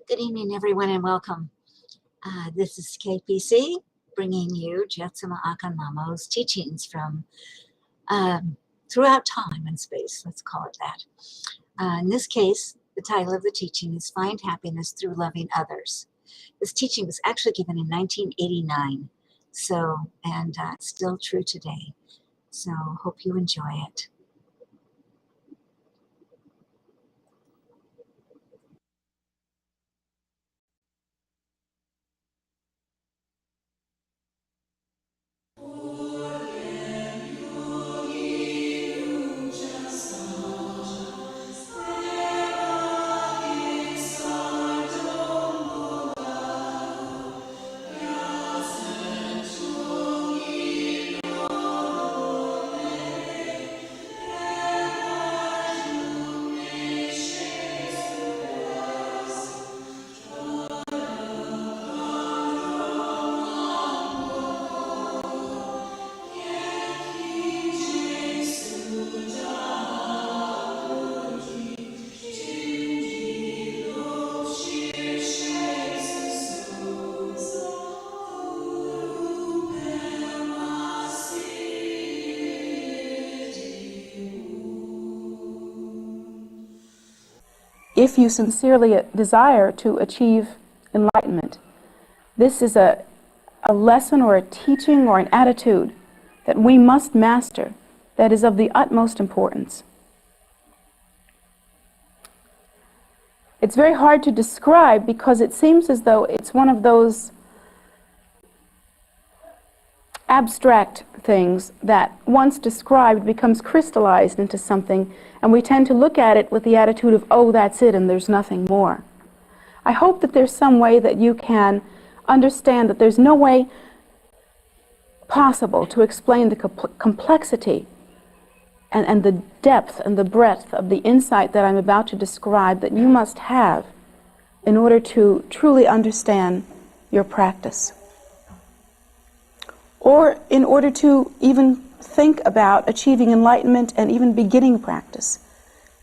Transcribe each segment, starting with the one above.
Good evening, everyone, and welcome. This is KPC, bringing you Jetsunma Ahkon Lhamo's teachings from throughout time and space, let's call it that. In this case, the title of the teaching is Find Happiness Through Loving Others. This teaching was actually given in 1989, and it's still true today. So hope you enjoy it. If you sincerely desire to achieve enlightenment, this is a lesson or a teaching or an attitude that we must master that is of the utmost importance. It's very hard to describe because it seems as though it's one of those abstract things that once described becomes crystallized into something, and we tend to look at it with the attitude of, oh, that's it and there's nothing more. I hope that there's some way that you can understand that there's no way possible to explain the complexity and the depth and the breadth of the insight that I'm about to describe that you must have in order to truly understand your practice, or in order to even think about achieving enlightenment and even beginning practice.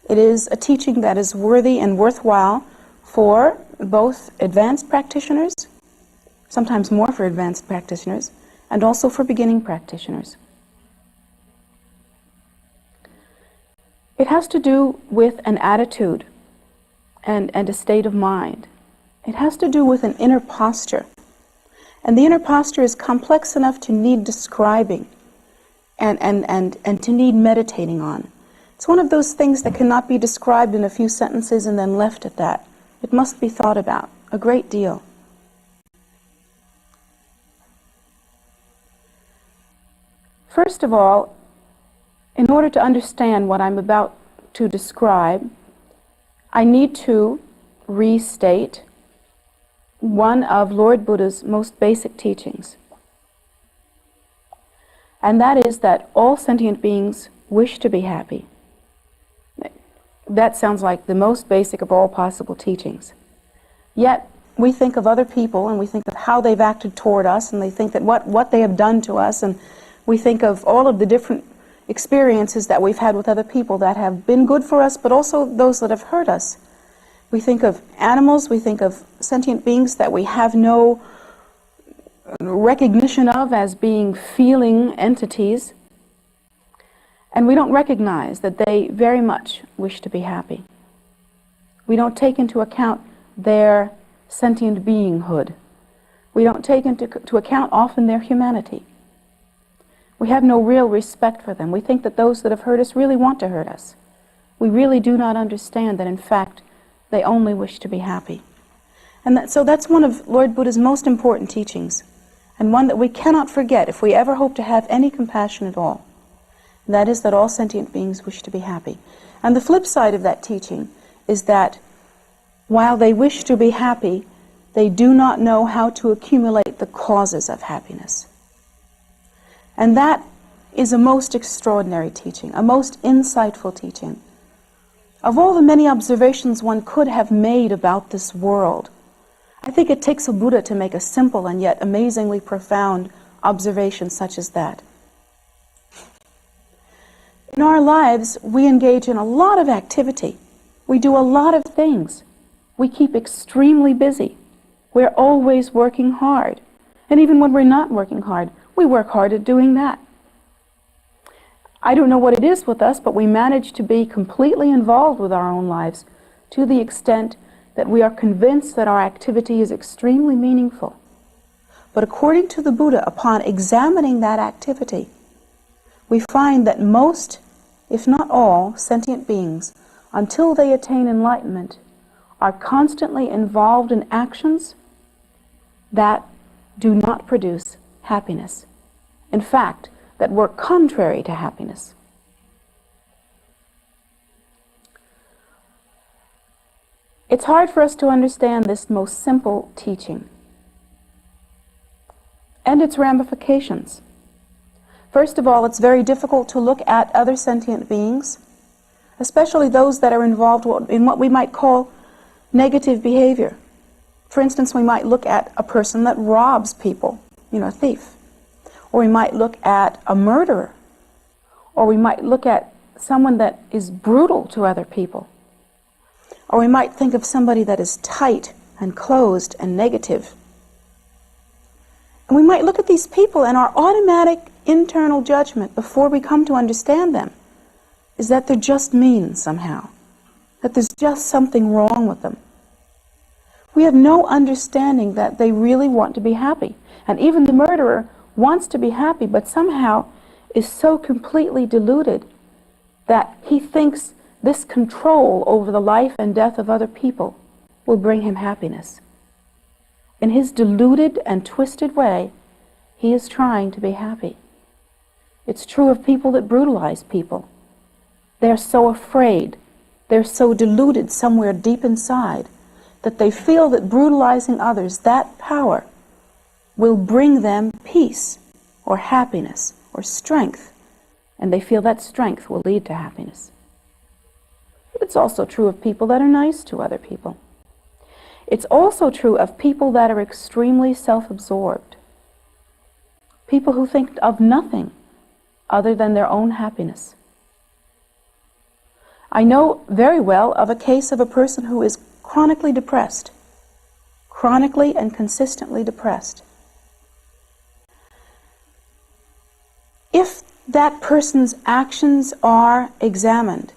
It is a teaching that is worthy and worthwhile for both advanced practitioners, sometimes more for advanced practitioners, and also for beginning practitioners. It has to do with an attitude and a state of mind. It has to do with an inner posture. And the inner posture is complex enough to need describing and to need meditating on. It's one of those things that cannot be described in a few sentences and then left at that. It must be thought about a great deal. First of all, in order to understand what I'm about to describe, I need to restate one of Lord Buddha's most basic teachings. And that is that all sentient beings wish to be happy. That sounds like the most basic of all possible teachings. Yet, we think of other people and we think of how they've acted toward us, and they think that what they have done to us, and we think of all of the different experiences that we've had with other people that have been good for us, but also those that have hurt us. We think of animals, we think of sentient beings that we have no recognition of as being feeling entities, and we don't recognize that they very much wish to be happy. We don't take into account their sentient beinghood. We don't take into account often their humanity. We have no real respect for them. We think that those that have hurt us really want to hurt us. We really do not understand that, in fact, they only wish to be happy. And so that's one of Lord Buddha's most important teachings, and one that we cannot forget if we ever hope to have any compassion at all. And that is that all sentient beings wish to be happy. And the flip side of that teaching is that while they wish to be happy, they do not know how to accumulate the causes of happiness. And that is a most extraordinary teaching, a most insightful teaching. Of all the many observations one could have made about this world, I think it takes a Buddha to make a simple and yet amazingly profound observation such as that. In our lives, we engage in a lot of activity. We do a lot of things. We keep extremely busy. We're always working hard. And even when we're not working hard, we work hard at doing that. I don't know what it is with us, but we manage to be completely involved with our own lives to the extent that we are convinced that our activity is extremely meaningful. But according to the Buddha, upon examining that activity, we find that most, if not all, sentient beings, until they attain enlightenment, are constantly involved in actions that do not produce happiness. In fact, that work contrary to happiness. It's hard for us to understand this most simple teaching and its ramifications. First of all, it's very difficult to look at other sentient beings, especially those that are involved in what we might call negative behavior. For instance, we might look at a person that robs people, a thief. Or we might look at a murderer. Or we might look at someone that is brutal to other people. Or we might think of somebody that is tight and closed and negative. And we might look at these people, and our automatic internal judgment before we come to understand them is that they're just mean somehow, that there's just something wrong with them. We have no understanding that they really want to be happy. And even the murderer wants to be happy, but somehow is so completely deluded that he thinks this control over the life and death of other people will bring him happiness. In his deluded and twisted way, he is trying to be happy. It's true of people that brutalize people. They're so afraid, they're so deluded somewhere deep inside, that they feel that brutalizing others, that power, will bring them peace or happiness or strength, and they feel that strength will lead to happiness. But it's also true of people that are nice to other people. It's also true of people that are extremely self-absorbed, people who think of nothing other than their own happiness. I know very well of a case of a person who is chronically depressed, chronically and consistently depressed. If that person's actions are examined,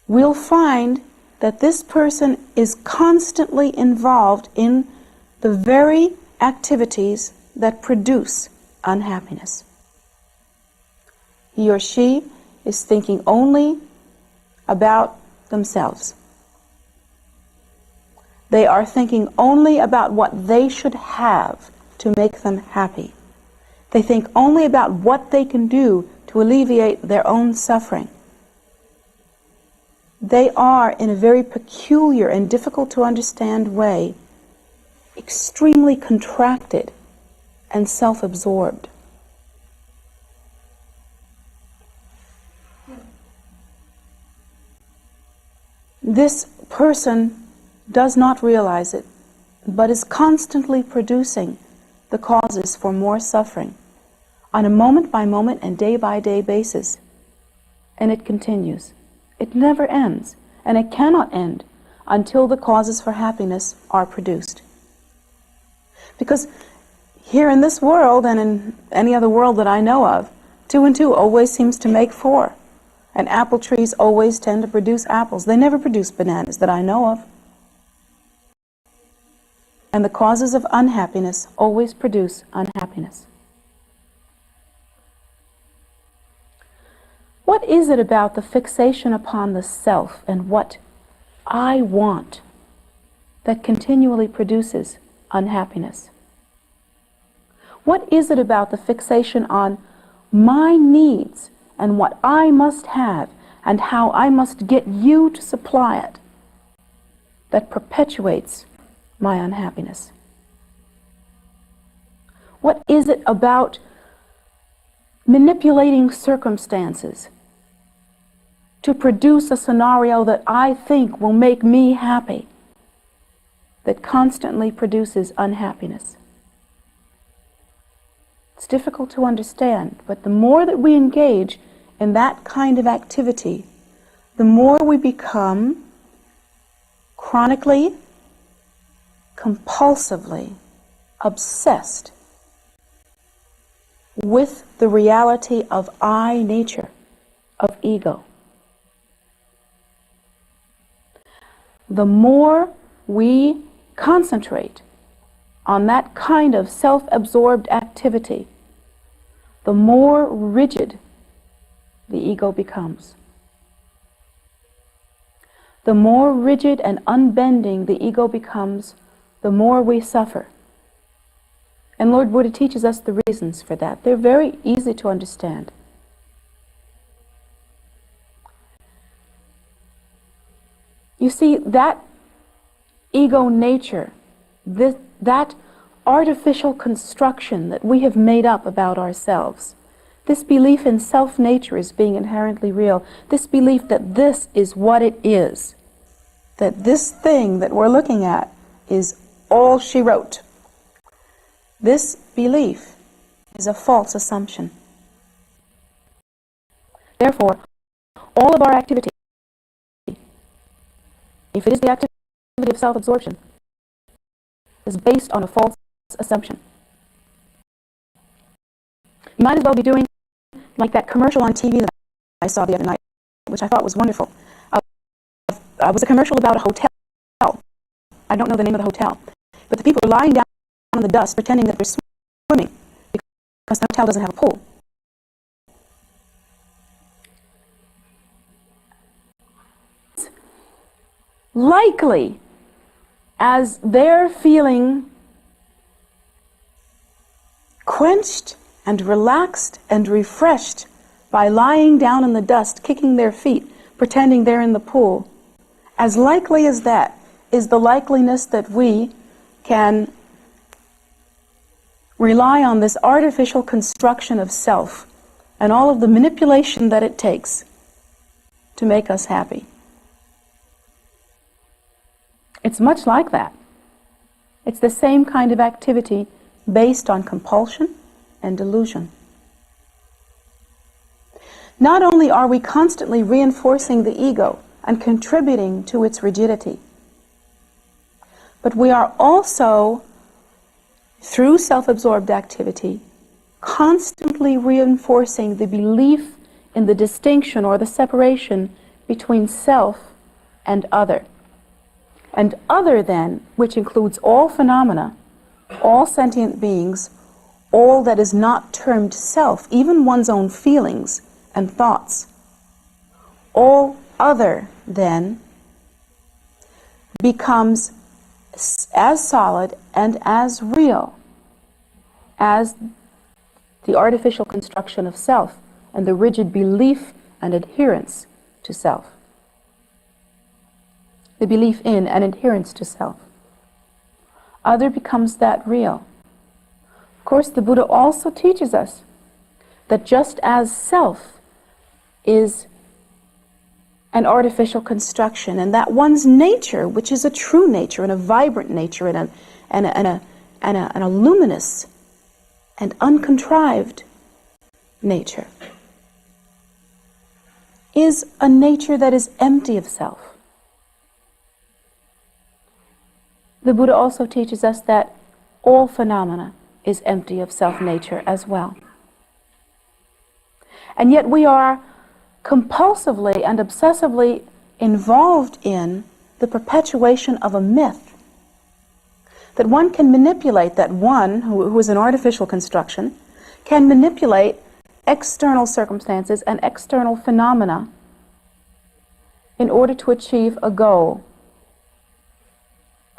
we'll find that this person is constantly involved in the very activities that produce unhappiness. He or she is thinking only about themselves. They are thinking only about what they should have to make them happy. They think only about what they can do to alleviate their own suffering. They are, in a very peculiar and difficult to understand way, extremely contracted and self-absorbed. This person does not realize it, but is constantly producing the causes for more suffering on a moment-by-moment and day-by-day basis. And it continues. It never ends, and it cannot end until the causes for happiness are produced. Because here in this world, and in any other world that I know of, 2 and 2 always seems to make 4. And apple trees always tend to produce apples. They never produce bananas that I know of. And the causes of unhappiness always produce unhappiness. What is it about the fixation upon the self and what I want that continually produces unhappiness? What is it about the fixation on my needs and what I must have and how I must get you to supply it that perpetuates my unhappiness? What is it about manipulating circumstances to produce a scenario that I think will make me happy that constantly produces unhappiness? It's difficult to understand, but the more that we engage in that kind of activity, the more we become chronically, compulsively obsessed with the reality of I nature, of ego. The more we concentrate on that kind of self-absorbed activity, the more rigid the ego becomes. The more rigid and unbending the ego becomes, the more we suffer. And Lord Buddha teaches us the reasons for that. They're very easy to understand. You see, that ego nature, that artificial construction that we have made up about ourselves, this belief in self-nature as being inherently real, this belief that this is what it is, that this thing that we're looking at is all she wrote. This belief is a false assumption. Therefore, all of our activity, if it is the activity of self-absorption, is based on a false assumption. You might as well be doing like that commercial on TV that I saw the other night, which I thought was wonderful. It was a commercial about a hotel. I don't know the name of the hotel, but the people are lying down in the dust pretending that they're swimming because the hotel doesn't have a pool. Likely, as they're feeling quenched and relaxed and refreshed by lying down in the dust, kicking their feet, pretending they're in the pool, as likely as that is the likeliness that we can rely on this artificial construction of self and all of the manipulation that it takes to make us happy. It's much like that. It's the same kind of activity based on compulsion and delusion. Not only are we constantly reinforcing the ego and contributing to its rigidity, but we are also, through self-absorbed activity, constantly reinforcing the belief in the distinction or the separation between self and other. And other then, which includes all phenomena, all sentient beings, all that is not termed self, even one's own feelings and thoughts. All other then becomes as solid and as real as the artificial construction of self and the rigid belief and adherence to self. The belief in and adherence to self. Other becomes that real. Of course, the Buddha also teaches us that just as self is an artificial construction, and that one's nature, which is a true nature and a vibrant nature and a luminous and uncontrived nature, is a nature that is empty of self. The Buddha also teaches us that all phenomena is empty of self-nature as well. And yet we are compulsively and obsessively involved in the perpetuation of a myth that one can manipulate, that one, who is an artificial construction, can manipulate external circumstances and external phenomena in order to achieve a goal,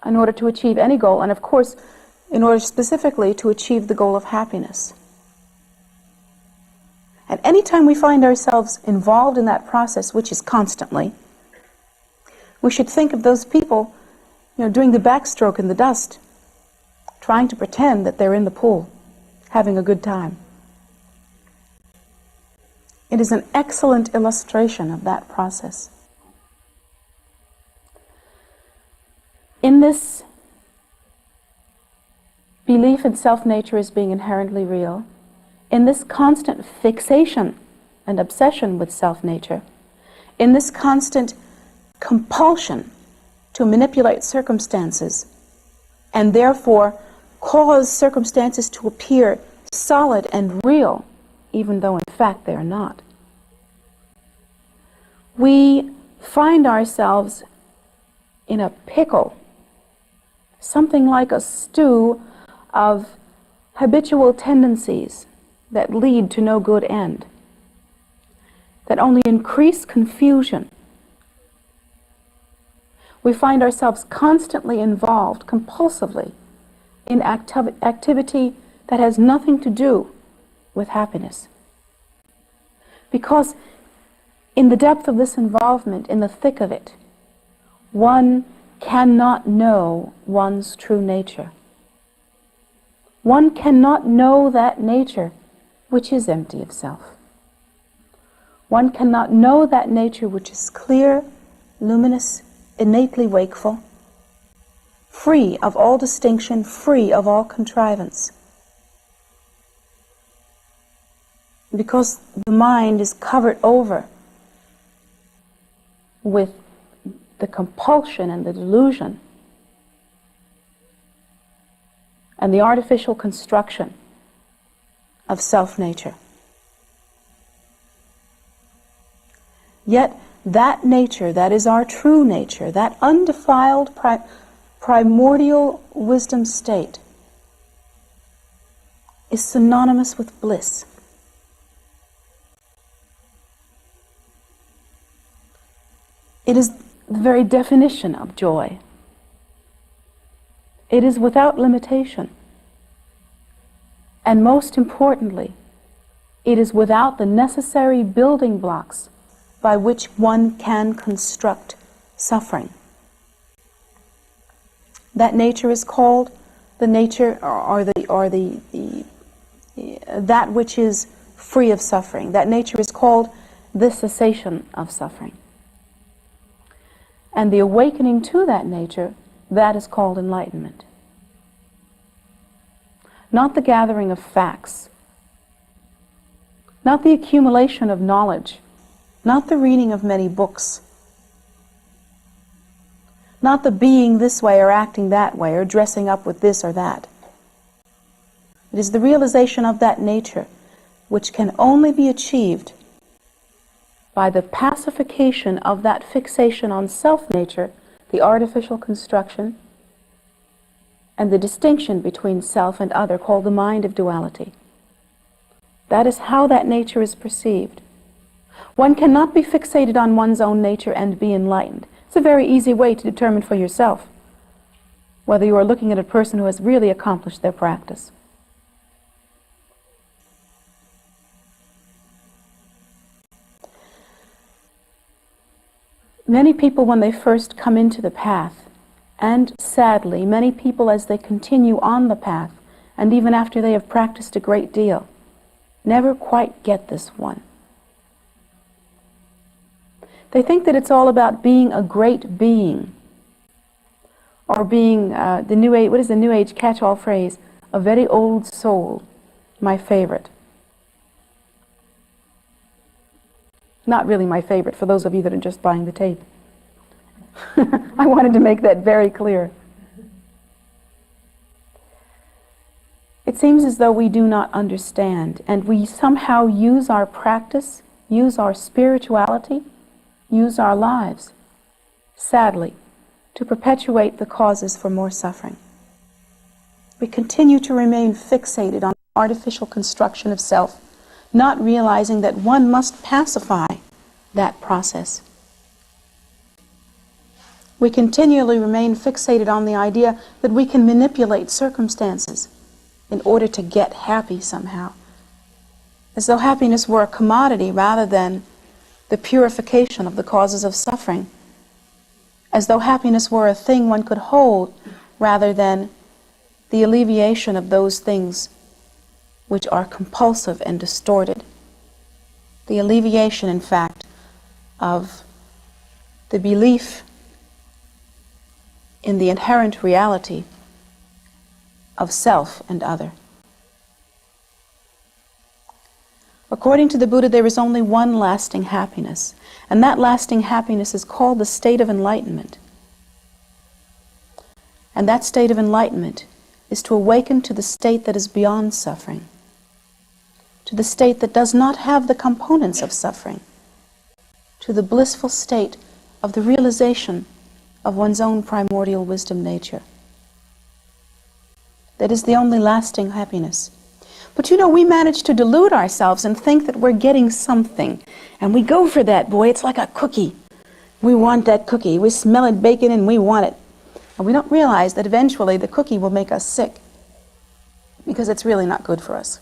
in order to achieve any goal, and of course, in order specifically to achieve the goal of happiness. And anytime we find ourselves involved in that process, which is constantly, we should think of those people, doing the backstroke in the dust, trying to pretend that they're in the pool, having a good time. It is an excellent illustration of that process. In this belief in self-nature as being inherently real, in this constant fixation and obsession with self-nature, in this constant compulsion to manipulate circumstances and therefore cause circumstances to appear solid and real, even though in fact they are not. We find ourselves in a pickle, something like a stew of habitual tendencies that lead to no good end, that only increase confusion. We find ourselves constantly involved, compulsively, in activity that has nothing to do with happiness. Because in the depth of this involvement, in the thick of it, one cannot know one's true nature. One cannot know that nature which is empty of self. One cannot know that nature which is clear, luminous, innately wakeful, free of all distinction, free of all contrivance. Because the mind is covered over with the compulsion and the delusion and the artificial construction of self-nature. Yet that nature, that is our true nature, that undefiled primordial wisdom state, is synonymous with bliss. It is the very definition of joy. It is without limitation. And most importantly, it is without the necessary building blocks by which one can construct suffering. That nature is called the nature, that which is free of suffering. That nature is called the cessation of suffering. And the awakening to that nature, that is called enlightenment. Not the gathering of facts, not the accumulation of knowledge, not the reading of many books, not the being this way or acting that way or dressing up with this or that. It is the realization of that nature which can only be achieved by the pacification of that fixation on self-nature, the artificial construction, and the distinction between self and other, called the mind of duality. That is how that nature is perceived. One cannot be fixated on one's own nature and be enlightened. It's a very easy way to determine for yourself whether you are looking at a person who has really accomplished their practice. Many people, when they first come into the path, and sadly, many people as they continue on the path, and even after they have practiced a great deal, never quite get this one. They think that it's all about being a great being, or being the New Age, what is the New Age catch-all phrase? A very old soul, my favorite. Not really my favorite, for those of you that are just buying the tape. I wanted to make that very clear. It seems as though we do not understand, and we somehow use our practice, use our spirituality, use our lives, sadly, to perpetuate the causes for more suffering. We continue to remain fixated on artificial construction of self, not realizing that one must pacify that process. We continually remain fixated on the idea that we can manipulate circumstances in order to get happy somehow, as though happiness were a commodity rather than the purification of the causes of suffering, as though happiness were a thing one could hold rather than the alleviation of those things which are compulsive and distorted. The alleviation, in fact, of the belief in the inherent reality of self and other. According to the Buddha, there is only one lasting happiness, and that lasting happiness is called the state of enlightenment. And that state of enlightenment is to awaken to the state that is beyond suffering, to the state that does not have the components of suffering, to the blissful state of the realization of one's own primordial wisdom nature. That is the only lasting happiness. But you know, we manage to delude ourselves and think that we're getting something. And we go for that, boy, it's like a cookie. We want that cookie. We smell it baking and we want it. And we don't realize that eventually the cookie will make us sick because it's really not good for us.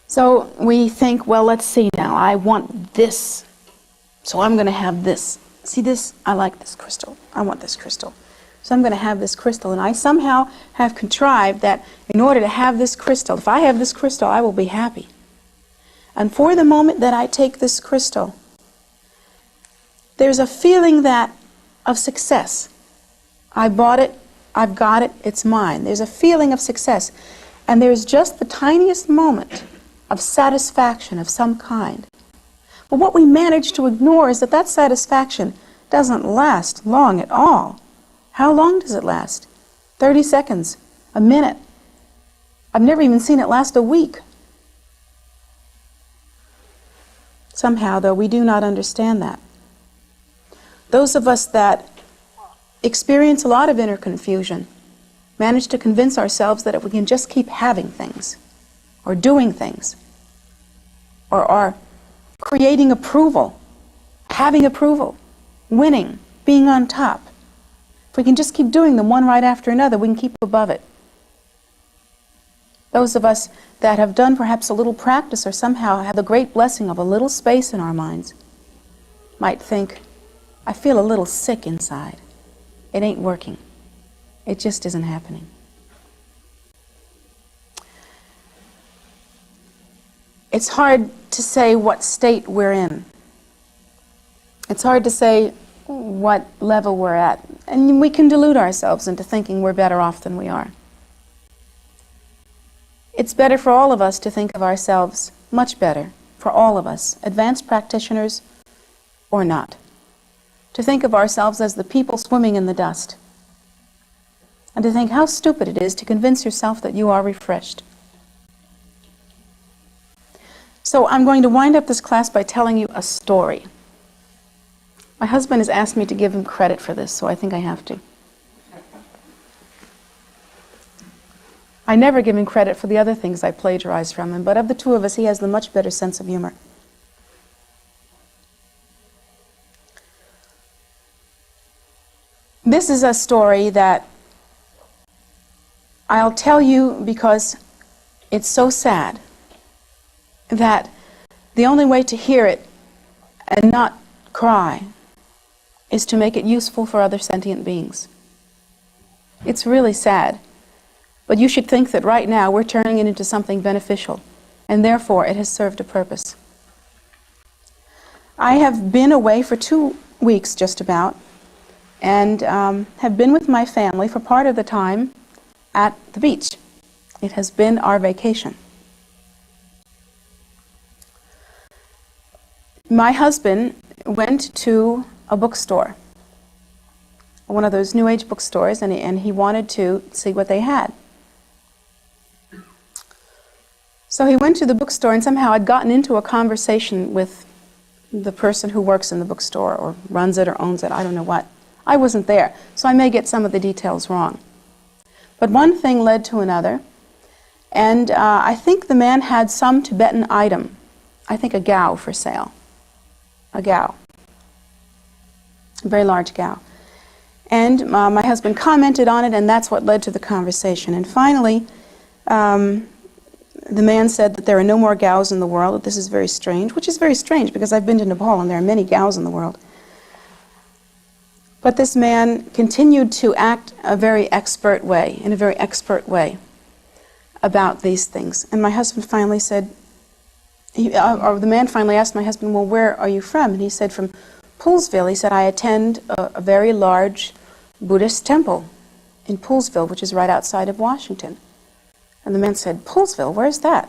So we think, well, let's see now, I want this, so I'm going to have this. See this? I like this crystal. I want this crystal. So I'm going to have this crystal, and I somehow have contrived that in order to have this crystal, if I have this crystal, I will be happy. And for the moment that I take this crystal, there's a feeling of success. I bought it, I've got it, it's mine. There's a feeling of success. And there's just the tiniest moment of satisfaction of some kind. But what we manage to ignore is that that satisfaction doesn't last long at all. How long does it last? 30 seconds, a minute. I've never even seen it last a week. Somehow, though, we do not understand that. Those of us that experience a lot of inner confusion manage to convince ourselves that if we can just keep having things, or doing things, or are creating approval, having approval, winning, being on top. If we can just keep doing them one right after another, we can keep above it. Those of us that have done perhaps a little practice or somehow have the great blessing of a little space in our minds might think, I feel a little sick inside. It ain't working. It just isn't happening. It's hard to say what state we're in. It's hard to say what level we're at. And we can delude ourselves into thinking we're better off than we are. It's better for all of us to think of ourselves, much better, for all of us, advanced practitioners or not, to think of ourselves as the people swimming in the dust, and to think how stupid it is to convince yourself that you are refreshed. So I'm going to wind up this class by telling you a story. My husband has asked me to give him credit for this, so I think I have to. I never give him credit for the other things I plagiarize from him, but of the two of us, he has the much better sense of humor. This is a story that I'll tell you because it's so sad that the only way to hear it and not cry is to make it useful for other sentient beings. It's really sad. But you should think that right now we're turning it into something beneficial, and therefore it has served a purpose. I have been away for 2 weeks just about, and have been with my family for part of the time at the beach. It has been our vacation. My husband went to a bookstore, one of those New Age bookstores, and he wanted to see what they had. So he went to the bookstore, and somehow I'd gotten into a conversation with the person who works in the bookstore or runs it or owns it, I don't know what. I wasn't there, so I may get some of the details wrong. But one thing led to another, and I think the man had some Tibetan item, I think a gao for sale. A gao. A very large gao. And my husband commented on it, and that's what led to the conversation. And finally, the man said that there are no more gaos in the world, that this is very strange, which is very strange because I've been to Nepal and there are many gaos in the world. But this man continued to act in a very expert way about these things. And my husband finally said, the man finally asked my husband, well, where are you from? And he said, from Poolsville. He said, I attend a very large Buddhist temple in Poolsville, which is right outside of Washington. And the man said, Poolsville, where's that?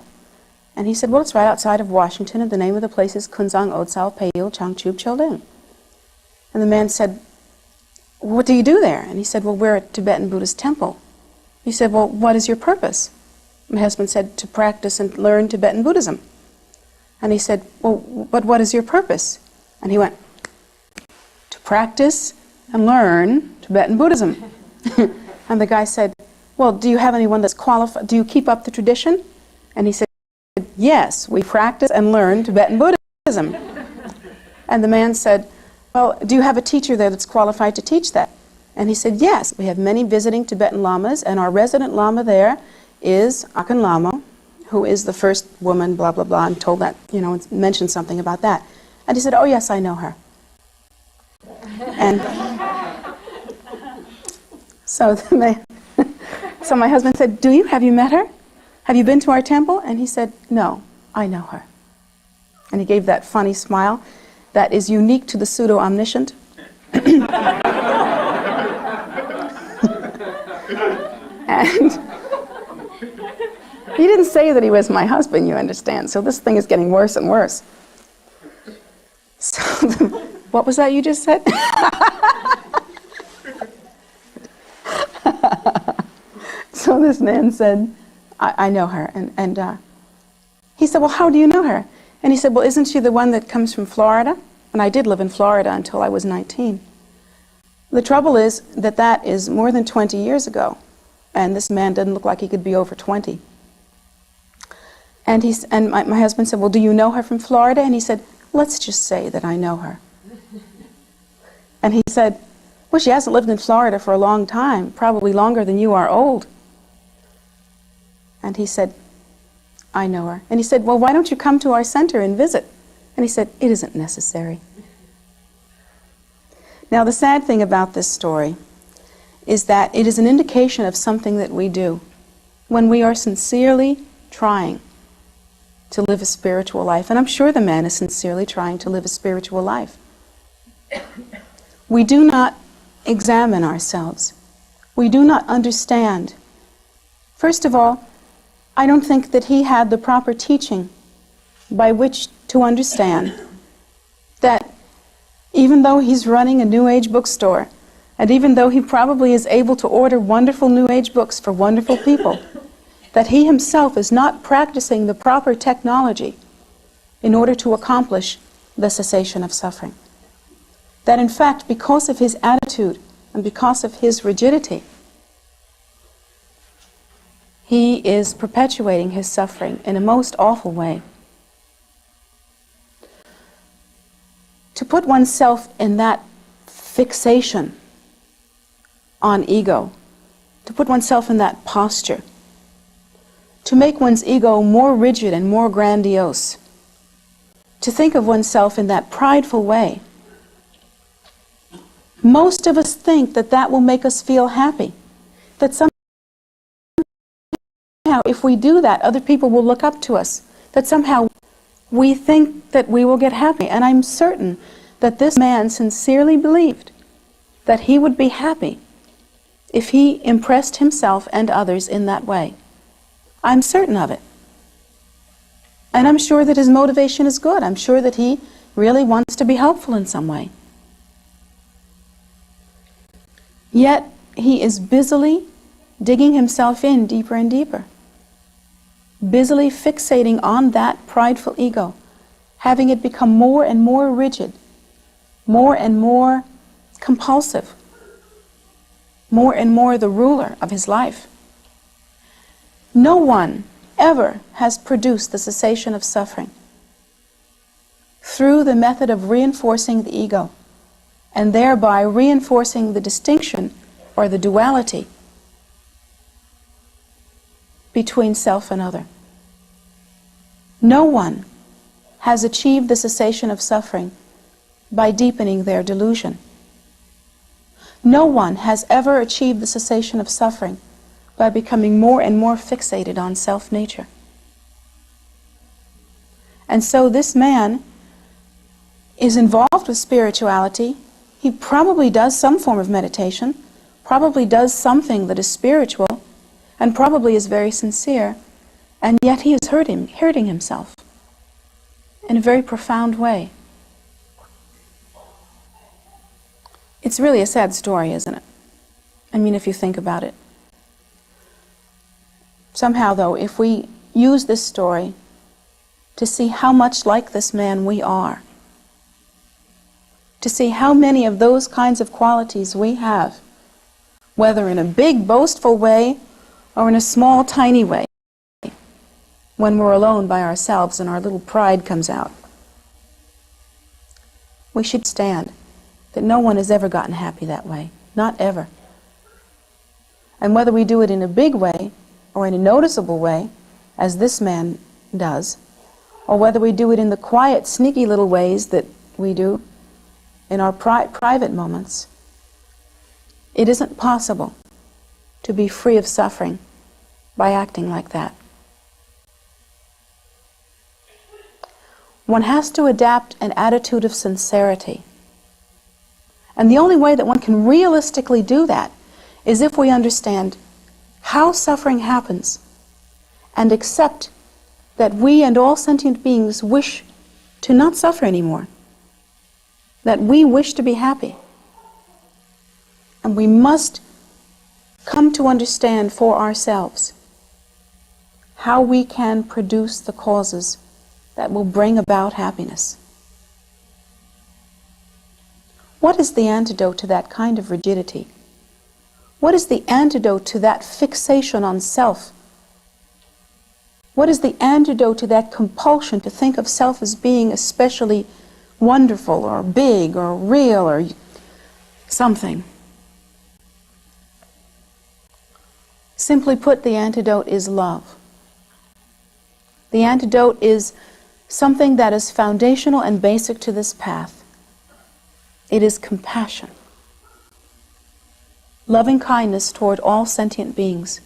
And he said, well, it's right outside of Washington, and the name of the place is Kunzang Otsao Peiyou Changchub Choling. And the man said, what do you do there? And he said, well, we're a Tibetan Buddhist temple. He said, well, what is your purpose? My husband said, to practice and learn Tibetan Buddhism. And he said, well, but what is your purpose? And he went, to practice and learn Tibetan Buddhism. And the guy said, well, do you have anyone that's qualified? Do you keep up the tradition? And he said, yes, we practice and learn Tibetan Buddhism. And the man said, well, do you have a teacher there that's qualified to teach that? And he said, yes, we have many visiting Tibetan lamas, and our resident lama there is Ahkon Lhamo, who is the first woman, blah, blah, blah, and told that, and mentioned something about that. And he said, oh, yes, I know her. And so my husband said, have you met her? Have you been to our temple? And he said, no, I know her. And he gave that funny smile that is unique to the pseudo-omniscient. And he didn't say that he was my husband, you understand, so this thing is getting worse and worse. So, what was that you just said? So this man said, I know her. And he said, well, how do you know her? And he said, well, isn't she the one that comes from Florida? And I did live in Florida until I was 19. The trouble is that is more than 20 years ago. And this man doesn't look like he could be over 20. And my husband said, well, do you know her from Florida? And he said, let's just say that I know her. And he said, well, she hasn't lived in Florida for a long time, probably longer than you are old. And he said, I know her. And he said, well, why don't you come to our center and visit? And he said, it isn't necessary. Now, the sad thing about this story is that it is an indication of something that we do when we are sincerely trying to live a spiritual life. And I'm sure the man is sincerely trying to live a spiritual life. We do not examine ourselves. We do not understand. First of all, I don't think that he had the proper teaching by which to understand that even though he's running a New Age bookstore, and even though he probably is able to order wonderful New Age books for wonderful people, that he himself is not practicing the proper technology in order to accomplish the cessation of suffering. That in fact, because of his attitude and because of his rigidity, he is perpetuating his suffering in a most awful way. To put oneself in that fixation on ego, to put oneself in that posture, to make one's ego more rigid and more grandiose, to think of oneself in that prideful way. Most of us think that that will make us feel happy, that somehow if we do that, other people will look up to us, that somehow we think that we will get happy. And I'm certain that this man sincerely believed that he would be happy if he impressed himself and others in that way. I'm certain of it. And I'm sure that his motivation is good. I'm sure that he really wants to be helpful in some way. Yet he is busily digging himself in deeper and deeper, busily fixating on that prideful ego, having it become more and more rigid, more and more compulsive, more and more the ruler of his life. No one ever has produced the cessation of suffering through the method of reinforcing the ego and thereby reinforcing the distinction or the duality between self and other. No one has achieved the cessation of suffering by deepening their delusion. No one has ever achieved the cessation of suffering by becoming more and more fixated on self-nature. And so this man is involved with spirituality. He probably does some form of meditation, probably does something that is spiritual, and probably is very sincere, and yet he is hurting himself in a very profound way. It's really a sad story, isn't it? I mean, if you think about it. Somehow, though, if we use this story to see how much like this man we are, to see how many of those kinds of qualities we have, whether in a big, boastful way or in a small, tiny way, when we're alone by ourselves and our little pride comes out, we should stand that no one has ever gotten happy that way. Not ever. And whether we do it in a big way or in a noticeable way, as this man does, or whether we do it in the quiet, sneaky little ways that we do in our private moments, it isn't possible to be free of suffering by acting like that. One has to adapt an attitude of sincerity. And the only way that one can realistically do that is if we understand how suffering happens and accept that we and all sentient beings wish to not suffer anymore, that we wish to be happy. And we must come to understand for ourselves how we can produce the causes that will bring about happiness. What is the antidote to that kind of rigidity? What is the antidote to that fixation on self? What is the antidote to that compulsion to think of self as being especially wonderful or big or real or something? Simply put, the antidote is love. The antidote is something that is foundational and basic to this path. It is compassion. Loving kindness toward all sentient beings.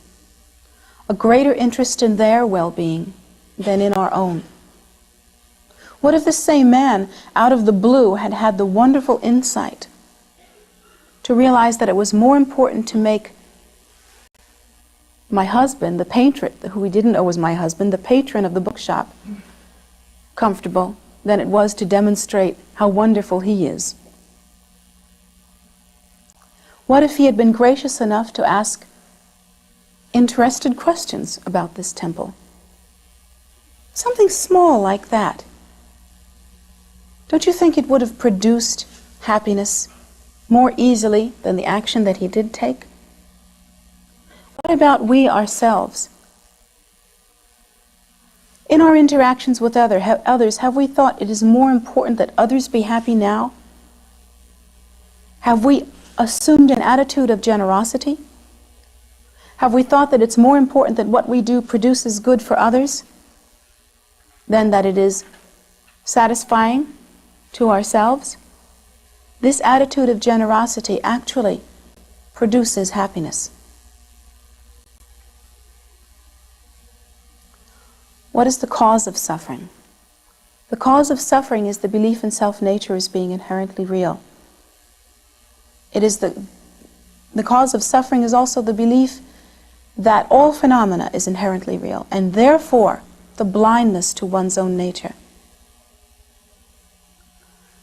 A greater interest in their well-being than in our own. What if the same man, out of the blue, had had the wonderful insight to realize that it was more important to make my husband, the patron, who we didn't know was my husband, the patron of the bookshop, comfortable than it was to demonstrate how wonderful he is? What if he had been gracious enough to ask interested questions about this temple? Something small like that. Don't you think it would have produced happiness more easily than the action that he did take? What about we ourselves? In our interactions with others, have we thought it is more important that others be happy now? Have we assumed an attitude of generosity? Have we thought that it's more important that what we do produces good for others than that it is satisfying to ourselves? This attitude of generosity actually produces happiness. What is the cause of suffering? The cause of suffering is the belief in self-nature as being inherently real. It is the cause of suffering is also the belief that all phenomena is inherently real, and therefore the blindness to one's own nature.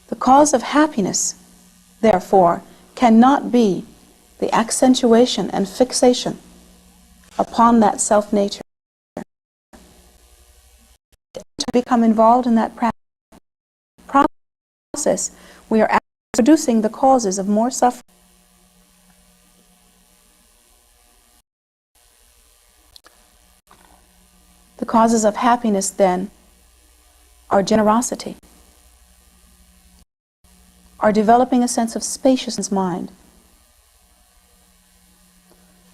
The cause of happiness, therefore, cannot be the accentuation and fixation upon that self-nature. To become involved in that process, we are producing the causes of more suffering. The causes of happiness, then, are generosity, are developing a sense of spaciousness in mind.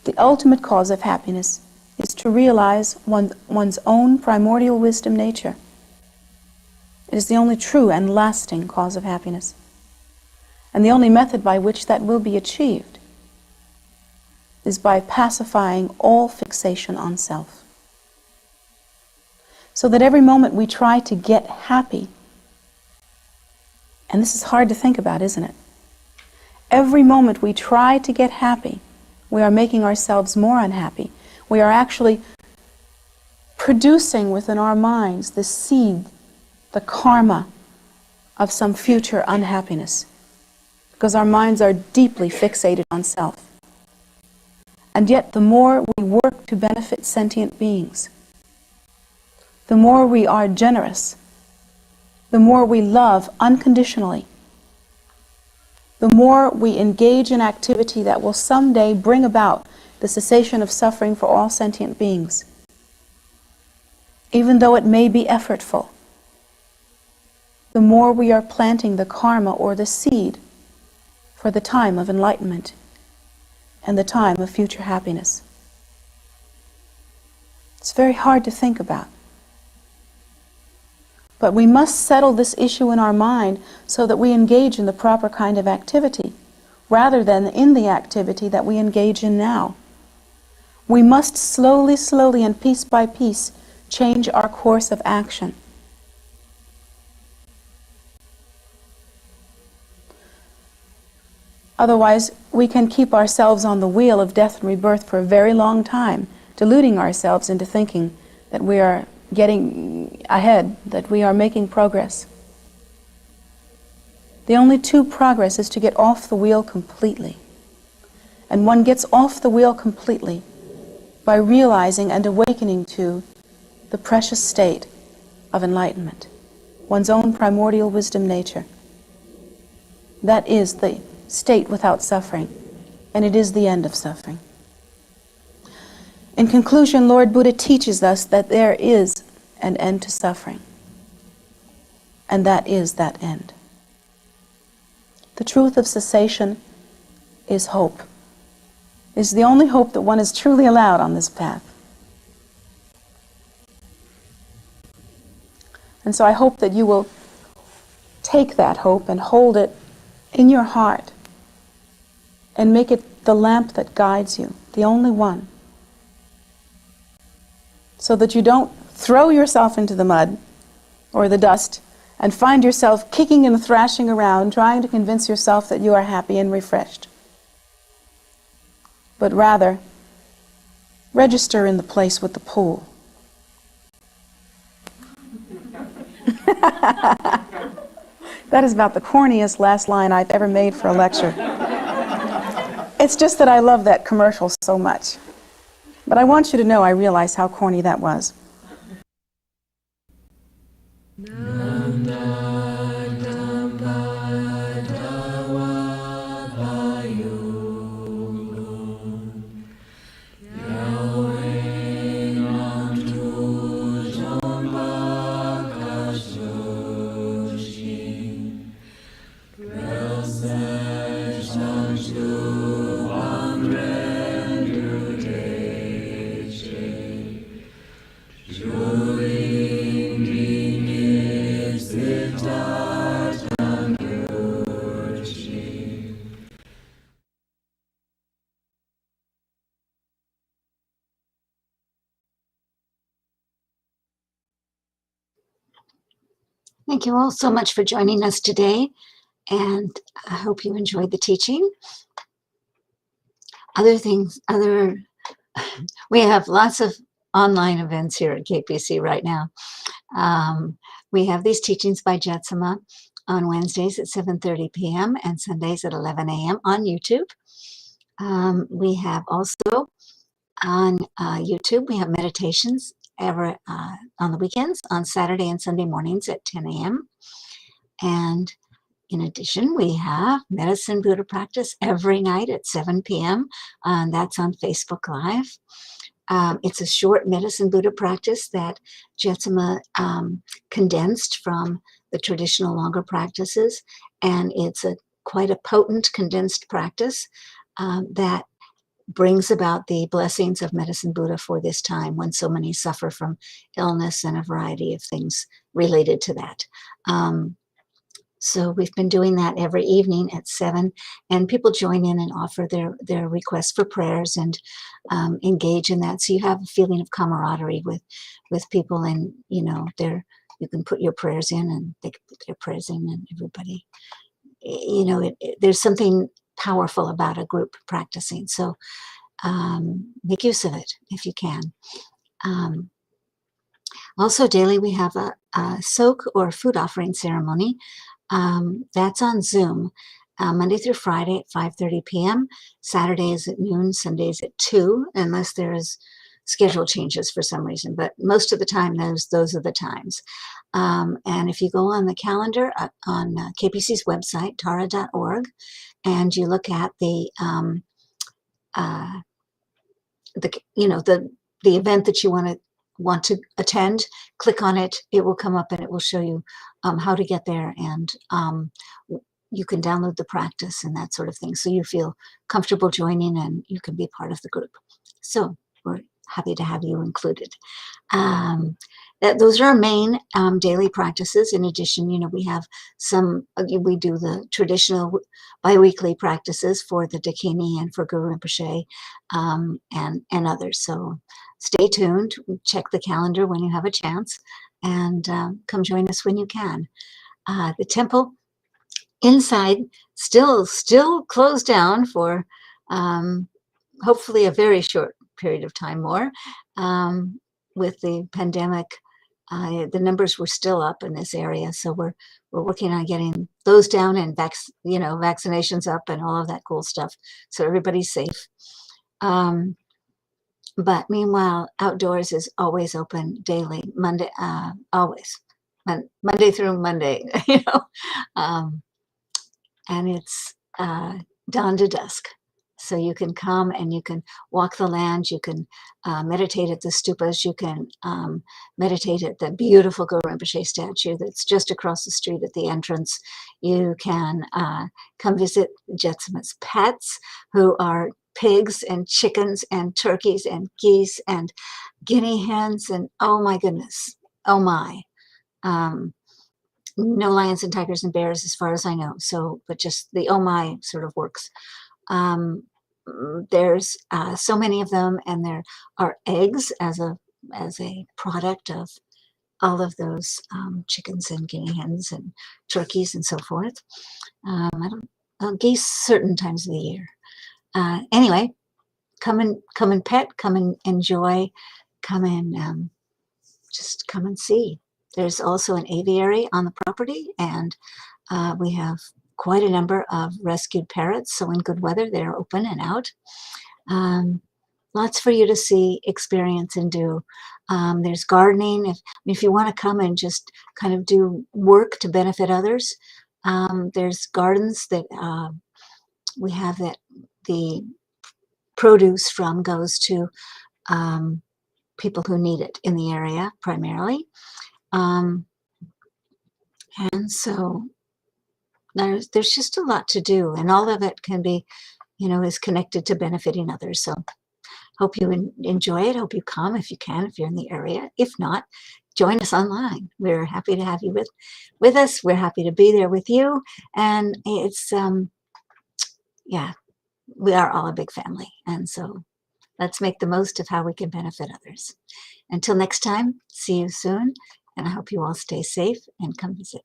The ultimate cause of happiness is to realize one's own primordial wisdom nature. It is the only true and lasting cause of happiness. And the only method by which that will be achieved is by pacifying all fixation on self. So that every moment we try to get happy, and this is hard to think about, isn't it? Every moment we try to get happy, we are making ourselves more unhappy. We are actually producing within our minds the seed, the karma of some future unhappiness. because our minds are deeply fixated on self. And yet, the more we work to benefit sentient beings, the more we are generous, the more we love unconditionally, the more we engage in activity that will someday bring about the cessation of suffering for all sentient beings, even though it may be effortful, the more we are planting the karma or the seed for the time of enlightenment and the time of future happiness. It's very hard to think about. But we must settle this issue in our mind so that we engage in the proper kind of activity, rather than in the activity that we engage in now. We must slowly, and piece by piece, change our course of action. Otherwise, we can keep ourselves on the wheel of death and rebirth for a very long time, deluding ourselves into thinking that we are getting ahead, that we are making progress. The only true progress is to get off the wheel completely. And one gets off the wheel completely by realizing and awakening to the precious state of enlightenment, one's own primordial wisdom nature. That is the state without suffering, and it is the end of suffering. In conclusion, Lord Buddha teaches us that there is an end to suffering, and that is that end. The truth of cessation is hope, is the only hope that one is truly allowed on this path. And so I hope that you will take that hope and hold it in your heart and make it the lamp that guides you, the only one, so that you don't throw yourself into the mud or the dust and find yourself kicking and thrashing around trying to convince yourself that you are happy and refreshed. But rather, register in the place with the pool. That is about the corniest last line I've ever made for a lecture. It's just that I love that commercial so much. But I want you to know I realize how corny that was. Thank you all so much for joining us today, and I hope you enjoyed the teaching. We have lots of online events here at KPC right now. We have these teachings by Jetsunma on Wednesdays at 7:30 p.m. and Sundays at 11 a.m. on YouTube. We have also on YouTube, we have meditations on the weekends, on Saturday and Sunday mornings at 10 a.m. And in addition, we have Medicine Buddha practice every night at 7 p.m. And that's on Facebook Live. It's a short Medicine Buddha practice that Jetsunma condensed from the traditional longer practices. And it's quite a potent condensed practice that brings about the blessings of Medicine Buddha for this time when so many suffer from illness and a variety of things related to that. So we've been doing that every evening at 7, and people join in and offer their requests for prayers and engage in that. So you have a feeling of camaraderie with people, and you can put your prayers in and they can put their prayers in, and everybody, there's something powerful about a group practicing. So make use of it if you can. Also daily we have a soak or food offering ceremony. That's on Zoom, Monday through Friday at 5:30 p.m. Saturdays at noon, Sundays at 2, unless there is schedule changes for some reason. But most of the time, those are the times. And if you go on the calendar on KPC's website, tara.org, and you look at the event that you want to attend, click on it. It will come up and it will show you how to get there, and you can download the practice and that sort of thing, so you feel comfortable joining and you can be part of the group. So we're happy to have you included. Those are our main daily practices. In addition, we have we do the traditional biweekly practices for the Dakini and for Guru Rinpoche and others. So stay tuned, check the calendar when you have a chance, and come join us when you can. The temple inside still closed down for hopefully a very short period of time more. With the pandemic, the numbers were still up in this area, so we're working on getting those down and vaccinations up and all of that cool stuff, so everybody's safe. But meanwhile, outdoors is always open daily, Monday, always, Monday through Monday, and it's dawn to dusk. So you can come and you can walk the land, you can meditate at the stupas, you can meditate at the beautiful Guru Rinpoche statue that's just across the street at the entrance. You can come visit Jetsunma's pets, who are pigs and chickens and turkeys and geese and guinea hens, and oh my goodness, oh my. No lions and tigers and bears as far as I know, but just the oh my sort of works. There's so many of them, and there are eggs as a product of all of those chickens and guinea hens and turkeys and so forth. Geese certain times of the year. Anyway, come and pet, come and enjoy, come and just come and see. There's also an aviary on the property, and we have quite a number of rescued parrots, so in good weather they're open and out. Lots for you to see, experience, and do. There's gardening. If you want to come and just kind of do work to benefit others, there's gardens that we have that the produce from goes to people who need it in the area primarily. And so there's just a lot to do, and all of it can be, is connected to benefiting others. So hope you enjoy it. Hope you come if you can, if you're in the area. If not, join us online. We're happy to have you with us. We're happy to be there with you. And it's, we are all a big family. And so let's make the most of how we can benefit others. Until next time, see you soon. And I hope you all stay safe and come visit.